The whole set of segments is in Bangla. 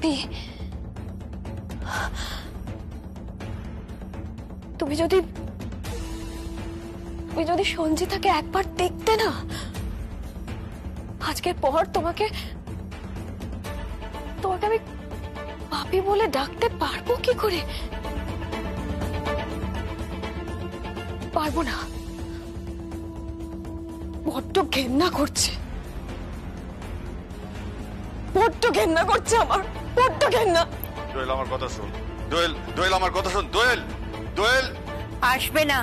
বাপি, তুমি যদি সঞ্জিতাকে একবার দেখতে না, আজকের পর তোমাকে আমি বাপি বলে ডাকতে পারবো কি করে? পারবো না। বড্ড ঘেন্না করছে, আমার বড্ড ঘেন্না। দোয়েল আমার কথা শোন, দোয়েল আমার কথা শোন, দোয়েল আসবে না।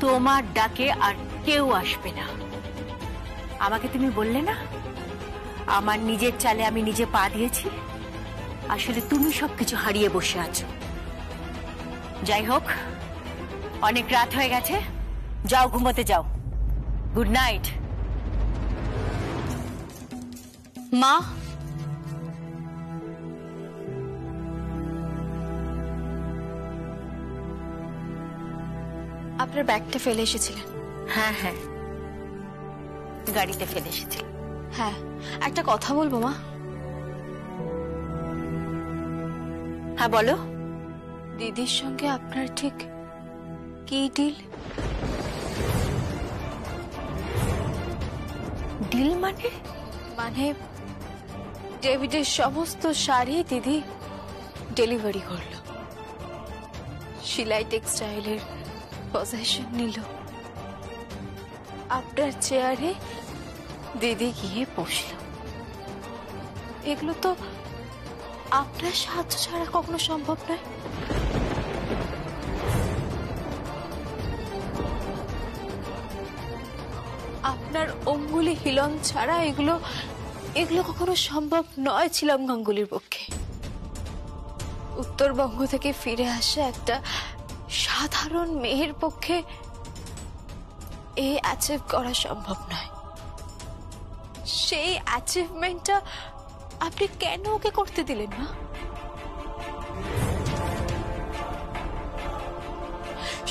তোমার ডাকে আর কেউ আসবে না। আমাকে তুমি বললে না আমার নিজের চালে আমি নিজে পা দিয়েছি, আসলে তুমি সবকিছু হারিয়ে বসে আছো। যাই হোক, অনেক রাত হয়ে গেছে, যাও ঘুমোতে যাও। Good night. মা, আপনার ব্যাগটা ফেলে এসেছিলেন? হ্যাঁ হ্যাঁ, গাড়িতে ফেলে এসেছিলাম। হ্যাঁ, একটা কথা বলবো মা। হ্যাঁ বলো। দিদির সঙ্গে আপনার ঠিক কি ডিল? ডিল মানে? ডেভিডের সমস্ত শাড়ি দিদি ডেলিভারি করলো, শিলাই টেক্সটাইলের পজেশন নিল, আপনার চেয়ারে দিদি গিয়ে বসল। এগুলো তো আপনার সাহায্য ছাড়া কখনো সম্ভব নয়। আপনার অঙ্গুলি হিলন ছাড়া এগুলো কখনো সম্ভব নয় ছিলাম গাঙ্গুলির পক্ষে। উত্তরবঙ্গ থেকে ফিরে আসা একটা সাধারণ মেয়ের পক্ষে এই অ্যাচিভ করা সম্ভব নয়। সেই অ্যাচিভমেন্টটা আপনি কেন ওকে করতে দিলেন না?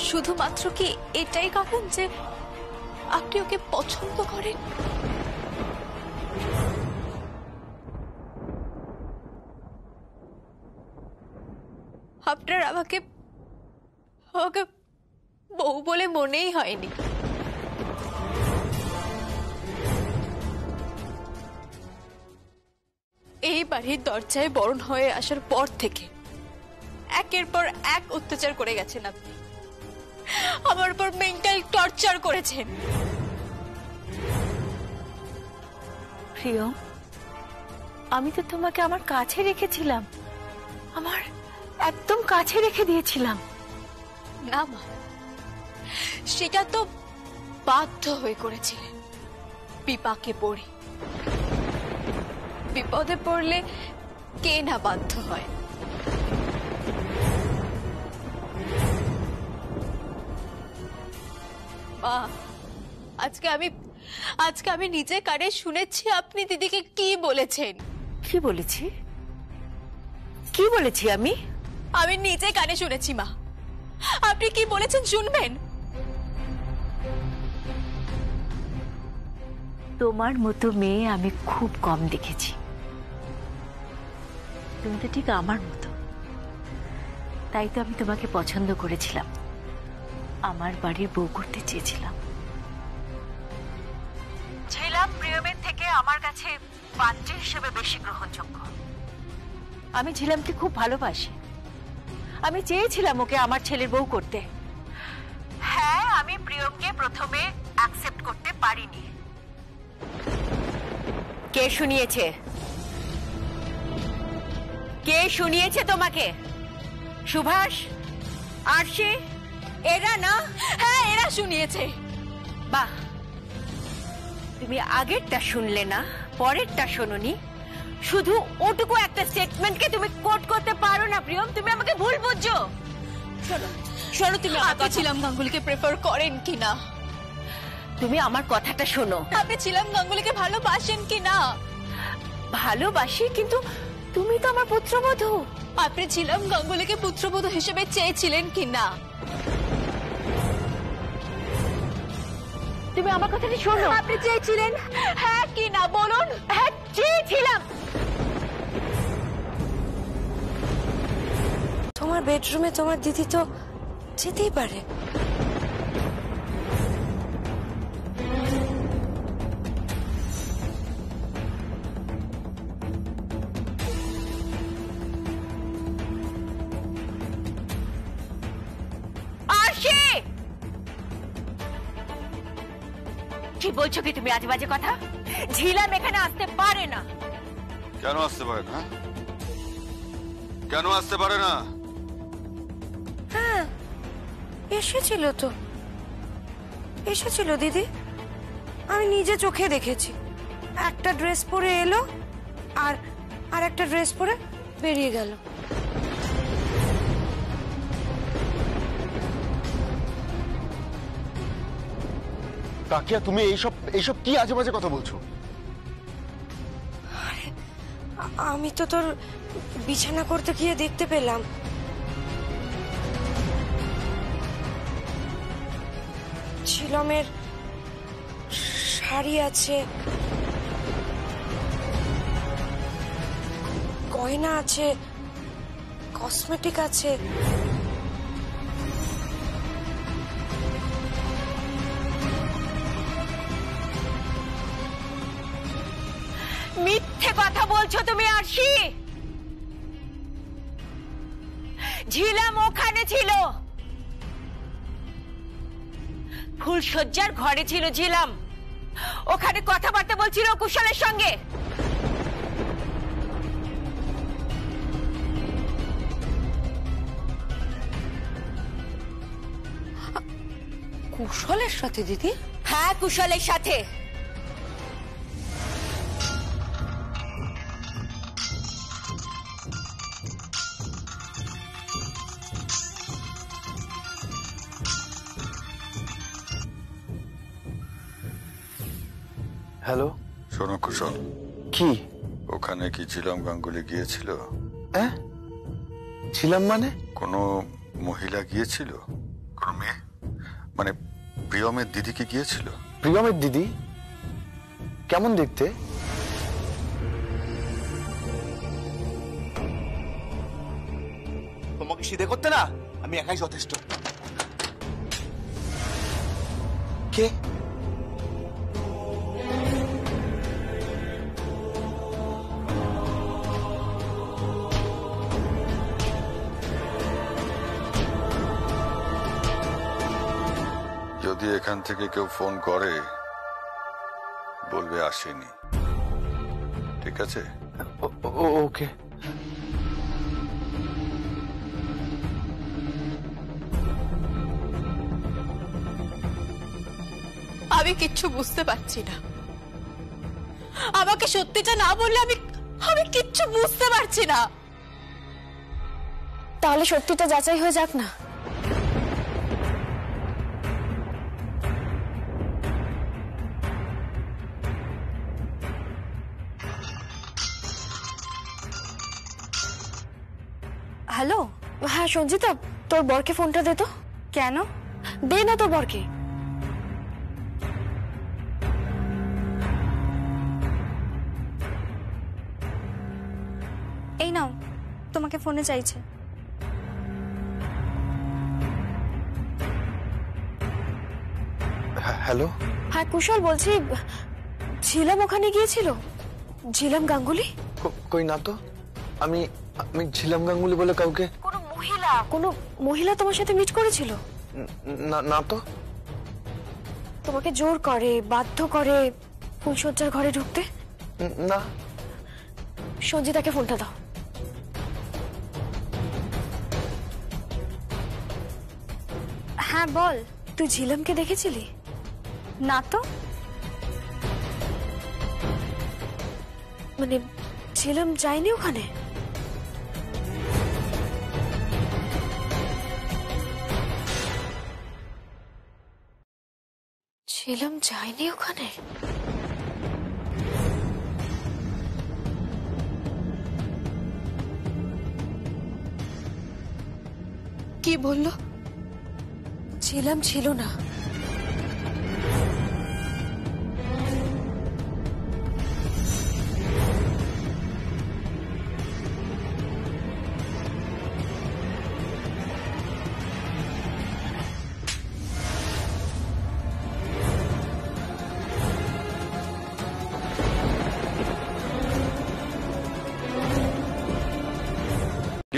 শুধুমাত্র কি এটাই কারণ যে আপনি ওকে পছন্দ করেন? আপনার আমাকে বউ বলে মনেই হয়নি। এই বাড়ির দরজায় বরণ হয়ে আসার পর থেকে একের পর এক অত্যাচার করে গেছেন আপনি। আমার উপর মেন্টাল টর্চার করেছেন। প্রিয়, আমি তো তোমাকে আমার কাছে রেখেছিলাম, আমার একদম কাছে রেখে দিয়েছিলাম। না মা, সেটা তো বাধ্য হয়ে করেছিলেন। বিপাকে পড়ে, বিপদে পড়লে কে না বাধ্য হয়। মা, আজকে আমি নিজে কানে শুনেছি আপনি দিদিকে কি বলেছেন। কি বলেছি? কি বলেছি আমি? আমি নিজে কানে শুনেছি মা। আপনি কি বলেছেন শুনবেন? তোমার মতো মেয়ে আমি খুব কম দেখেছি। তুমি তো ঠিক আমার মতো, তাই তো আমি তোমাকে পছন্দ করেছিলাম, আমার বাড়ির বউ করতে চেয়েছিলাম। ছিলাম প্রিয়মের থেকে আমার কাছে পাত্রী হিসেবে বেশি গ্রহণযোগ্য। আমি ঝিলামকে খুব ভালোবাসি, আমি চেয়েছিলাম ওকে আমার ছেলের বউ করতে। হ্যাঁ, আমি প্রিয়মকে প্রথমে অ্যাকসেপ্ট করতে পারিনি। কে শুনিয়েছে? কে শুনিয়েছে তোমাকে? সুভাষ, আরশি, এরা না? হ্যাঁ, এরা শুনিয়েছে। বাহ, তুমি আগেরটা শুনলে না, পরেরটা শোনোনি। শুধু ওটুকু একটা স্টেটমেন্টকে তুমি কোট করতে পারো না প্রিয়ম, তুমি আমাকে ভুল বুঝছো। শোনো, তুমি আপনি ছিলাম গাঙ্গুলিকে প্রেফার করেন কিনা? তুমি আমার কথাটা শোনো। আপনি ছিলাম গাঙ্গুলিকে ভালোবাসেন কিনা? ভালোবাসি, কিন্তু তুমি তো আমার পুত্রবধূ। আপনি ছিলাম গাঙ্গুলিকে পুত্রবধূ হিসেবে চেয়েছিলেন কিনা? তুমি আমার কথাটা শোনো। আপনি চেয়েছিলেন, হ্যাঁ কি না বলুন? হ্যাঁ, চেয়েছিলাম। তোমার বেডরুমে তোমার দিদি তো যেতেই পারে। আরশি, কি বলছো কি তুমি? আজে বাজে কথা। ঝিলাম এখানে আসতে পারে না। কেন আসতে পারে না? কেন আসতে পারে না? হ্যাঁ এসেছিল তো, এসেছিল দিদি, আমি নিজে চোখে দেখেছি। একটা ড্রেস পরে এলো আর একটা ড্রেস পরে বেরিয়ে গেল। কাকিয়া, তুমি এইসব কি আজে বাজে কথা বলছো? আমি তো তোর বিছানা করতে গিয়ে দেখতে পেলাম। ঝিলমের শাড়ি আছে, গয়না আছে, কসমেটিক আছে। মিথ্যে কথা বলছো তুমি আরশি। ঝিলাম ওখানে ছিল, ফুলসজ্জার ঘরে ছিল ঝিলাম। ওখানে কথাবার্তা বলছিল কুশলের সঙ্গে। কুশলের সাথে দিদি? হ্যাঁ, কুশলের সাথে। হ্যালো, শোনো কুশল, কি ওখানে কি ঝিলাম গাঙ্গুলি গিয়েছিল? ছিলাম মানে? কোনো মহিলা গিয়েছিল? কোনো মেয়ে, মানে প্রিয়মের দিদি কি গিয়েছিল? প্রিয়মের দিদি? কেমন দেখতে? তোমাকে সিধে করতে না আমি একাই যথেষ্ট। কে? যদি এখান থেকে কেউ ফোন করে বলবে আসেনি, ঠিক আছে? ওকে। আমি কিচ্ছু বুঝতে পারছি না। আমাকে সত্যিটা না বললে আমি কিচ্ছু বুঝতে পারছি না। তাহলে সত্যিটা যাচাই হয়ে যাক না। হ্যালো, হ্যাঁ সঞ্জিতা, তোর বরকে ফোনটা দে তো। কেন? দে না তোর বরকে। এই নাও, তোমাকে ফোনে চাইছে। হ্যালো। হ্যাঁ কুশল বলছি, ঝিলাম ওখানে গিয়েছিল? ঝিলাম গাঙ্গুলি? কই না তো। আমি ঝিলাম গাঙ্গুলি বলে কাউকে। কোনো মহিলা তোমার সাথে মিট করেছিল? না তো। তোমাকে জোর করে, বাধ্য করে ফুলসজ্জার ঘরে ঢুকতে? না। সঞ্জিতাকে ফোনটা দাও। হ্যাঁ বল। তুই ঝিলামকে দেখেছিলি? না তো। মানে ঝিলাম যায়নি ওখানে? ঝিলাম যায়নি ওখানে? কি বললো? ঝিলাম ছিল না?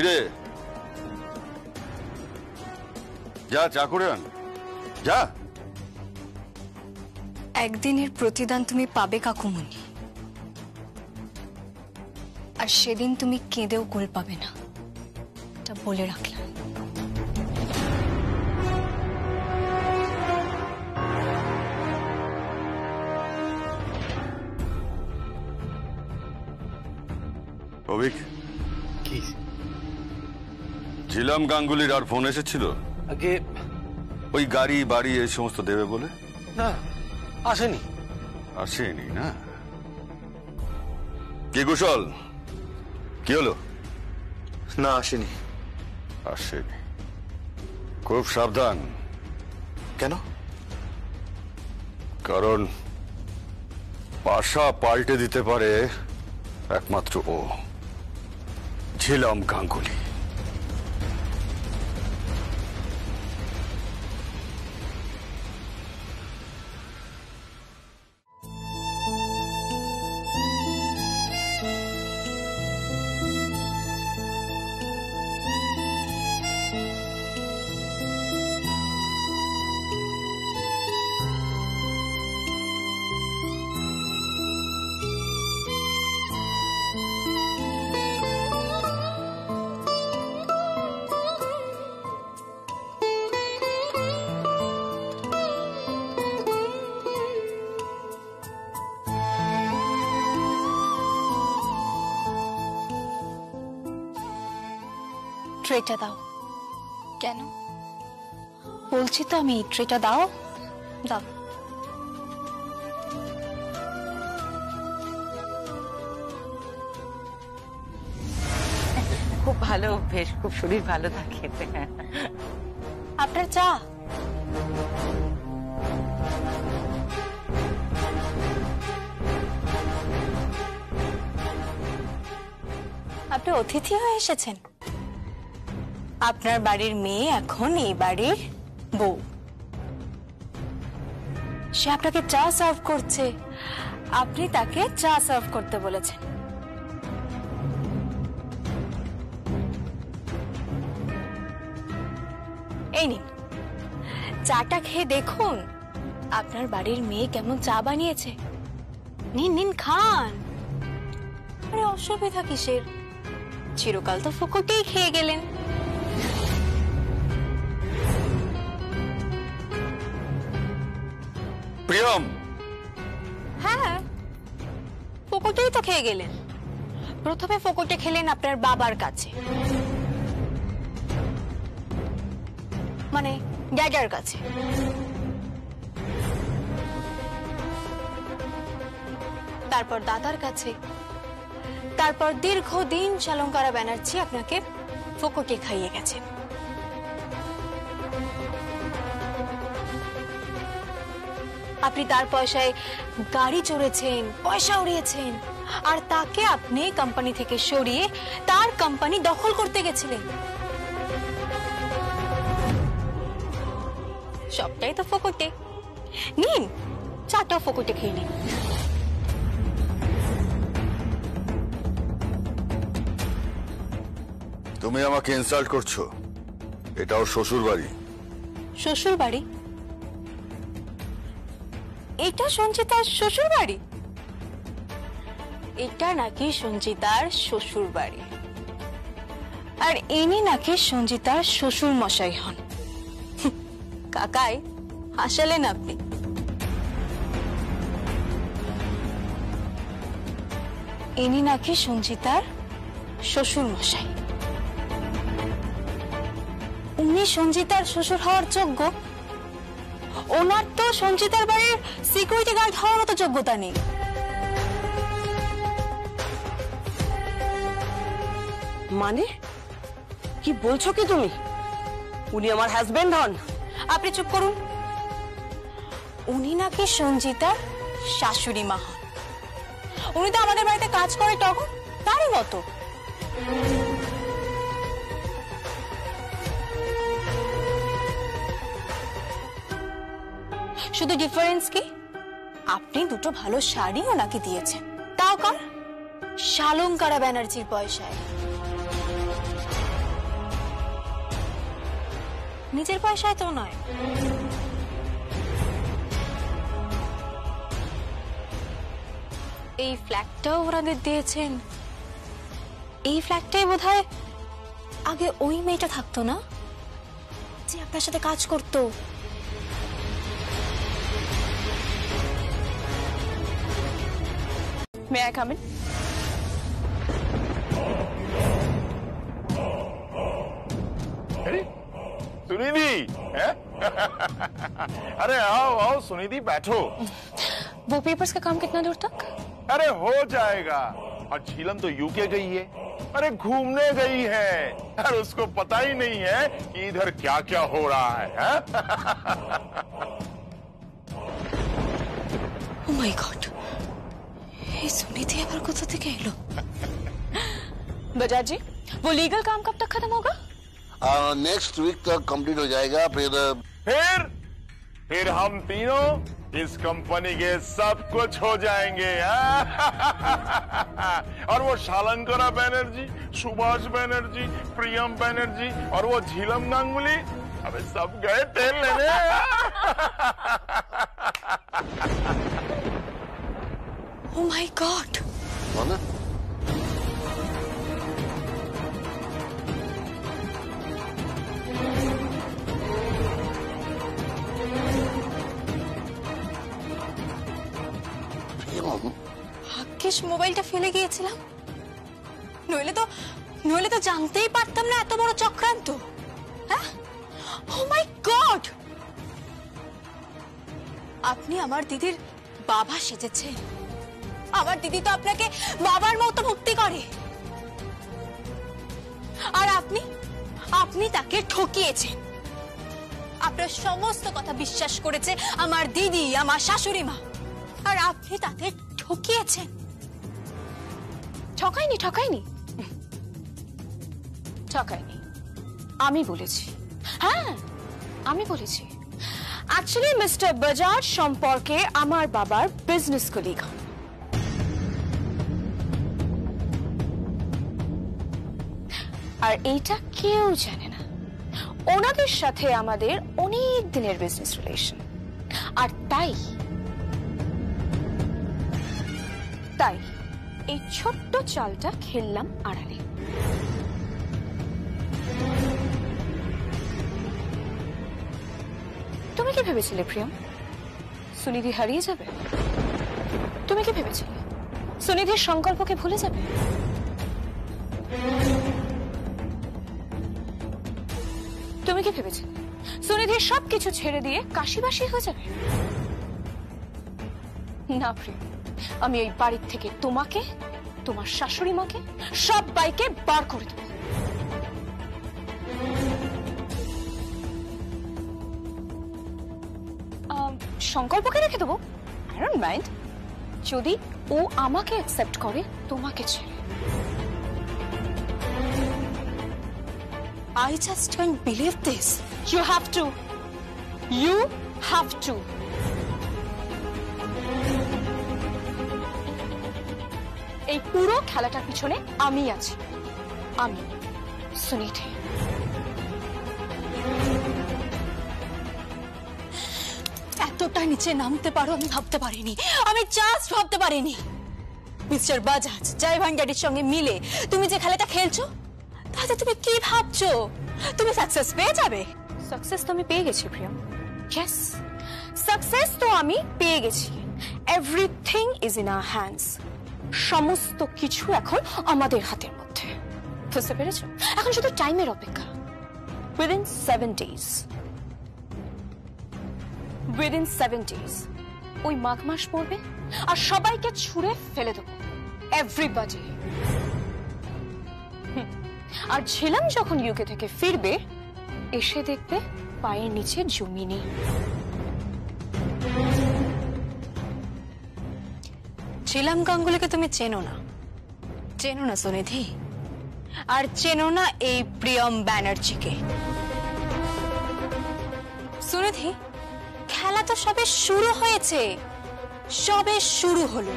কিরে, যা চা করে আন, যা। একদিনের প্রতিদান তুমি পাবে কাকুমণি, আর সেদিন তুমি কেঁদেও কুল পাবে না, এটা বলে রাখলাম। অভিক, কি ঝিলাম গাঙ্গুলির আর ফোন এসেছিল আগে? ওই গাড়ি বাড়ি এই সমস্ত দেবে বলে? না, আসেনি। আসেনি না? কি কুশল, কি হলো? না, আসেনি। আসেনি, খুব সাবধান। কেন? কারণ পাশা পাল্টে দিতে পারে একমাত্র ও, ঝিলাম গাঙ্গুলি। ট্রেটা দাও। কেন? বলছি তো আমি, ট্রেটা দাও, দাও। খুব ভালো অভ্যেস, খুব শরীর ভালো থাকে। আপনার চা। আপনি অতিথি হয়ে এসেছেন। আপনার বাড়ির মেয়ে এখন এই বাড়ির বউ। সে আপনাকে চা সার্ভ করছে, আপনি তাকে চা সার্ভ করতে বলেছেন। এই নিন, চাটা খেয়ে দেখুন আপনার বাড়ির মেয়ে কেমন চা বানিয়েছে। নিন নিন, খান। আরে অসুবিধা কিসের, চিরকাল তো ফুকুটেই খেয়ে গেলেন। প্রিয়ম, হ্যাঁ, ফুকুটেই তো খেয়ে গেলেন। প্রথমে ফুকুটে খেলেন আপনার বাবার কাছে, মানে ড্যাডার কাছে। তারপর দাদার কাছে, তারপর দীর্ঘদিন শালঙ্কারা ব্যানার্জি আপনাকে ফুকুটে খাইয়ে গেছে। আপনি তার পয়সায় গাড়ি চড়েছেন, পয়সা উড়িয়েছেন, আর তাকে আপনি কোম্পানি থেকে সরিয়ে তার কোম্পানি দখল করতে গেছিলেন। সবটাই তো ফুকুটে। নিন, চাটা ফুকুটে খেয়ে নিন। তুমি আমাকে ইনসাল্ট করছো। এটা ওর শ্বশুর বাড়ি। শ্বশুর বাড়ি? এটা সঞ্চিতার শ্বশুর বাড়ি? এটা নাকি সঞ্চিতার শ্বশুর বাড়ি, আর ইনি নাকি সঞ্চিতার শ্বশুর মশাই হন। কাকাই হাসালেন আপনি। ইনি নাকি সঞ্চিতার শ্বশুর মশাই। উনি সঞ্চিতার শ্বশুর হওয়ার যোগ্য? ওনার তো সঞ্চিতার বাড়ির সিকিউরিটি গার্ড হওয়ার মতো যোগ্যতা নেই। মানে কি বলছো কি তুমি? উনি আমার হাজবেন্ড হন? আপনি চুপ করুন। উনি নাকি সঞ্চিতার শাশুড়ি মা হন। উনি তো আমাদের বাড়িতে কাজ করে তখন, তারই মতো। শুধু ডিফারেন্স কি, আপনি দুটো ভালো শাড়ি ওনাকে দিয়েছেন, তাও কার? শালঙ্কারা ব্যানার্জির পয়সায়। নিজের পয়সায় তো নয়। এই ফ্ল্যাটটাও ওনাদের দিয়েছেন। এই ফ্ল্যাটটাই বোধহয় আগে ওই মেয়েটা থাকতো না, যে আপনার সাথে কাজ করতো। May I come in? अरे सुनिधि हैं? अरे आओ आओ सुनिधि बैठो। वो पेपर्स का काम कितना दूर तक? अरे हो जाएगा। और झीलम तो यूके गई है, अरे घूमने गई है, और उसको पता ही नहीं है कि इधर क्या क्या हो रहा है, हैं? Oh my God! ये सुनिधि আবার কোথা থেকে এলো? बजाज जी, वो लीगल काम कब तक खत्म होगा? नेक्स्ट वीक तक कंप्लीट हो जाएगा। फिर हम तीनों इस कंपनी के सब कुछ हो जाएंगे। और वो शालंकरा बनर्जी, सुभाष बनर्जी, प्रियम बनर्जी और वो झीलम गांगुली, अबे सब गए तेल लेने। Oh my God! बोला? ভাগ্যিস মোবাইলটা ফেলে গিয়েছিলাম, নইলে তো জানতেই পারতাম না এত বড় চক্রান্ত। হ্যাঁ, ও মাই গড, আপনি আমার দিদির বাবা সেজেছেন। আমার দিদি তো আপনাকে বাবার মতো ভক্তি করে, আর আপনি তাকে ঠকিয়েছেন। আপনার সমস্ত কথা বিশ্বাস করেছে আমার দিদি, আমার শাশুড়ি মা, আর আপনি তাকে ঠকিয়েছেন। ঠকাইনি আমি বলেছি। হ্যাঁ, আমি বলেছি অ্যাকচুয়ালি মিস্টার বাজাজ সম্পর্কে আমার বাবার বিজনেস কলিগ। আর এইটা কেউ জানে না, ওনাদের সাথে আমাদের অনেক দিনের বিজনেস রিলেশন। আর তাই এই ছোট্ট চালটা খেললাম আড়ালে। তুমি কি ভেবেছিলে প্রিয়ম সুনিধি হারিয়ে যাবে? তুমি কি ভেবেছিলে সুনিধির সংকল্পকে ভুলে যাবে? তুমি কি ভেবেছিলে সুনিধির সবকিছু ছেড়ে দিয়ে কাশিবাসী হয়ে যাবে? না প্রিয়ম, আমি এই বাড়ির থেকে তোমাকে, তোমার শাশুড়ি মাকে, সবাইকে বার করে দেব। সংকল্পকে রেখে দেবো, আই ডোন্ট মাইন্ড, যদি ও আমাকে অ্যাকসেপ্ট করে তোমাকে ছেড়ে। I just can't believe this. You have to. এই পুরো খেলাটার পিছনে আমি আছি, আমি সুনিধি। এতটা নিচে নামতে পারো আমি ভাবতে পারিনি, আমি জাস্ট ভাবতে পারিনি। মিস্টার বাজাজ জয় ভান্ডারির সঙ্গে মিলে তুমি যে খেলাটা খেলছো, তাতে তুমি কি ভাবছো তুমি সাকসেস পেয়ে যাবে? সাকসেস তো আমি পেয়ে গেছি প্রিয়ম। ইয়েস, সাকসেস তো আমি পেয়ে গেছি। Everything is in our hands. সমস্ত কিছু এখন আমাদের হাতের মধ্যে। বুঝতে পেরেছো? এখন শুধু টাইমের অপেক্ষা। উইদিন 7 days ওই মাঘ মাস পড়বে আর সবাইকে ছুঁড়ে ফেলে দেবো, এভরিবডি। আর ঝিলাম যখন ইউকে থেকে ফিরবে, এসে দেখবে পায়ের নিচে জমি নেই। ঝিলাম গাঙ্গুলিকে তুমি চেনো না সুনিধি, আর চেনো না এই প্রিয়ম ব্যানার্জিকে। সুনিধি, খেলা তো সবে শুরু হয়েছে, সবে শুরু হলো।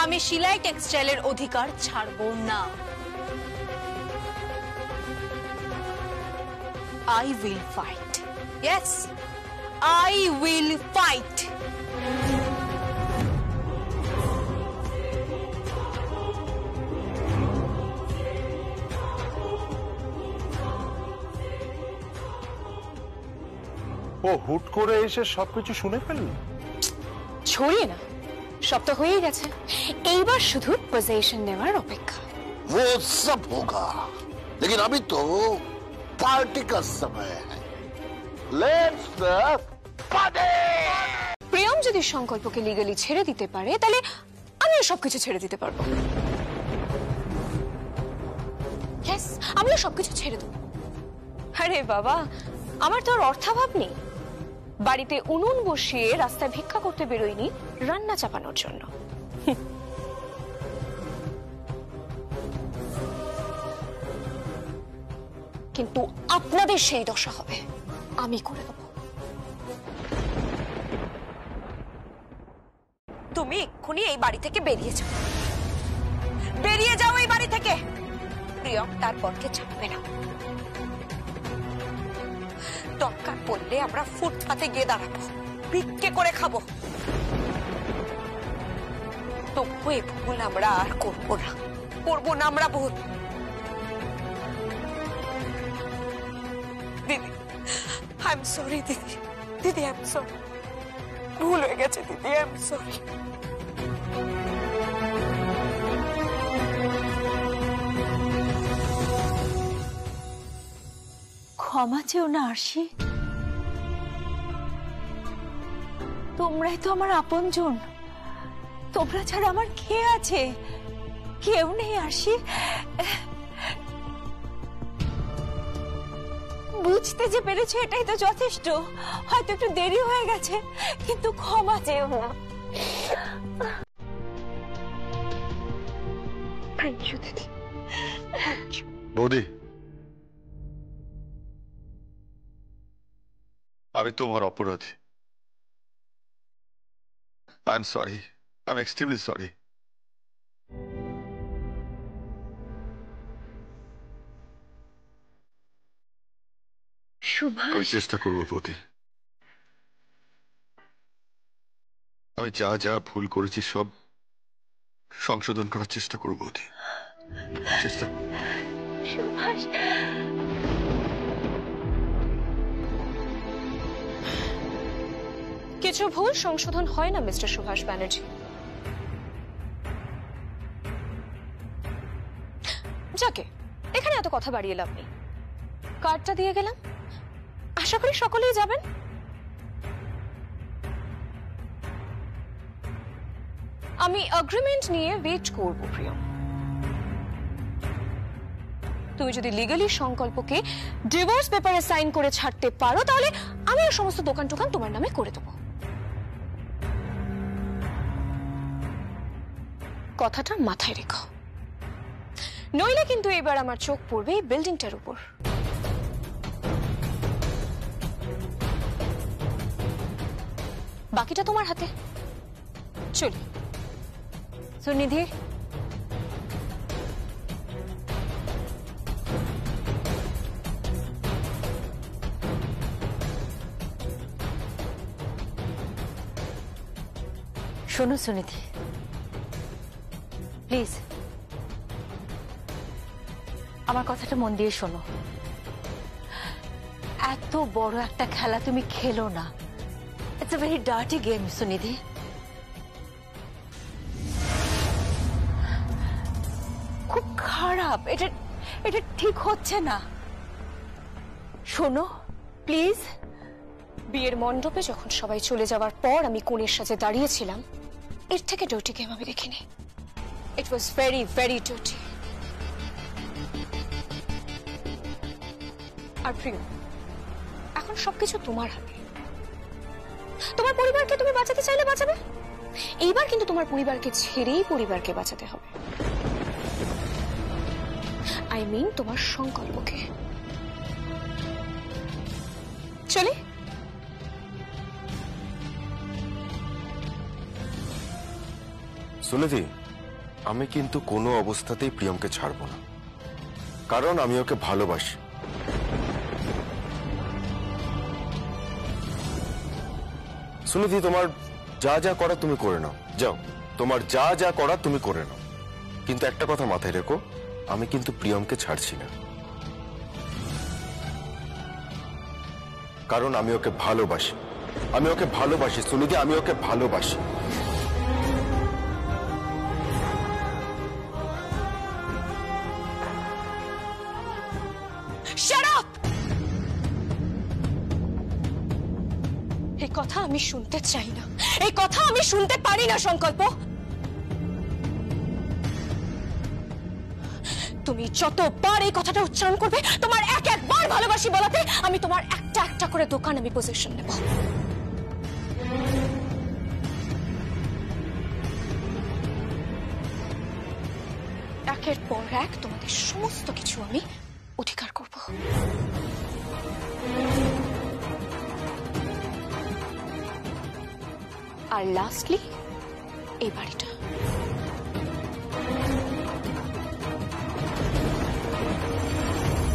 আমি শিলাই টেক্সটাইলের অধিকার ছাড়বো না। I will fight. Yes, I will fight. ও হুট করে এসে সবকিছু শুনে ফেললো। ছড়িয়ে না, সব তো হয়েই গেছে। এইবার শুধু পজিশন নেওয়ার অপেক্ষা। वो सब होगा, लेकिन अभी तो पार्टी का समय है। Let's party. প্রিয়ম যদি সংকল্পকে লিগালি ছেড়ে দিতে পারে, তাহলে আমিও সবকিছু ছেড়ে দিতে পারবো। Yes, আমিও সবকিছু ছেড়ে দেবো। আরে বাবা, আমার তো আর অর্থাভাব নেই। বাড়িতে উনুন বসিয়ে রাস্তায় ভিক্ষা করতে বেরোয়নি রান্না চাপানোর জন্য। কিন্তু আপনাদের সেই দশা হবে, আমি করে দেবো। তুমি এক্ষুনি এই বাড়ি থেকে বেরিয়ে যাও, বেরিয়ে যাও এই বাড়ি থেকে। প্রিয়ম তার বরকে ছাড়বে না। দরকার পড়লে আমরা ফুটপাতে গিয়ে দাঁড়াবো, ভিক্ষে করে খাবো। তবু এ ভুল আমরা আর করবো না, করবো না আমরা ভুল। দিদি, আই এম সরি দিদি, দিদি আই এম সরি, ভুল হয়ে গেছে দিদি, আই এম সরি। ক্ষমা চেও না আরশি, তোমরাই তো আমার আপনজন। তোমরা ছাড়া আমার কে আছে? কেউ নেই আরশি। বুঝতে যে পেরেছো এটাই তো যথেষ্ট। হয়তো একটু দেরি হয়ে গেছে, কিন্তু ক্ষমা চেও না। থ্যাংক ইউ দিদি। বৌদি, আমি তোমার অপরাধী। I am sorry, I am extremely sorry. আমি চেষ্টা করবো বৌদি, আমি যা যা ভুল করেছি সব সংশোধন করার চেষ্টা করবো বৌদি, চেষ্টা। সুভাষ, কিছু ভুল সংশোধন হয় না মিস্টার সুভাষ ব্যানার্জি। যাকে এখানে এত কথা বাড়িয়ে লাভ নেই, কার্ডটা দিয়ে গেলাম, আশা করি সকলেই যাবেন। আমি এগ্রিমেন্ট নিয়ে ওয়েট করব প্রিয়ম। তুমি যদি লিগালি সংকল্পকে ডিভোর্স পেপারে সাইন করে ছাড়তে পারো, তাহলে আমি আর সমস্ত দোকান টোকান তোমার নামে করে দেবো। কথাটা মাথায় রেখো, নইলে কিন্তু এবার আমার চোখ পড়বে এই বিল্ডিংটার উপর। বাকিটা তোমার হাতে। চলি সুনিধি। শোনো সুনিধি, প্লিজ আমার কথাটা মন দিয়ে শোনো। এত বড় একটা খেলা তুমি খেলো না। It's a very dirty game Sunidhi. খুব খারাপ, এটা ঠিক হচ্ছে না। শোনো প্লিজ। বিয়ের মণ্ডপে যখন সবাই চলে যাওয়ার পর আমি কোণের সাথে দাঁড়িয়েছিলাম, এর থেকে ডার্টি গেম আমি দেখিনি। ইট ওয়াজ ভেরি ভেরি ডার্টি। আর প্রিয়, এখন সবকিছু তোমার হাতে। তোমার পরিবারকে তুমি বাঁচাতে চাইলে বাঁচাবে, এইবার কিন্তু তোমার পরিবারকে ছেড়েই পরিবারকে বাঁচাতে হবে। আই মিন তোমার সংকল্পকে। চলি। সুনিধি, আমি কিন্তু কোনো অবস্থাতেই প্রিয়মকে ছাড়বো না, কারণ আমি ওকে ভালোবাসি। সুনিধি, তোমার যা যা করা তুমি করে নাও, যাও, তোমার যা যা করা তুমি করে নাও, কিন্তু একটা কথা মাথায় রেখো, আমি কিন্তু প্রিয়মকে ছাড়ছি না, কারণ আমি ওকে ভালোবাসি। আমি ওকে ভালোবাসি সুনিধি, আমি ওকে ভালোবাসি। Shut up! এই কথা আমি শুনতে চাই না, এই কথা আমি শুনতে পারি না সংকল্প। তুমি যতবার এই কথাটা উচ্চারণ করবে, তোমার এক একবার ভালোবাসি বলাতে আমি তোমার একটা একটা করে দোকান আমি পজিশন নেব। একের পর এক তোমাদের সমস্ত কিছু আমি অধিকার করব। আর লাস্টলি এই বাড়িটা।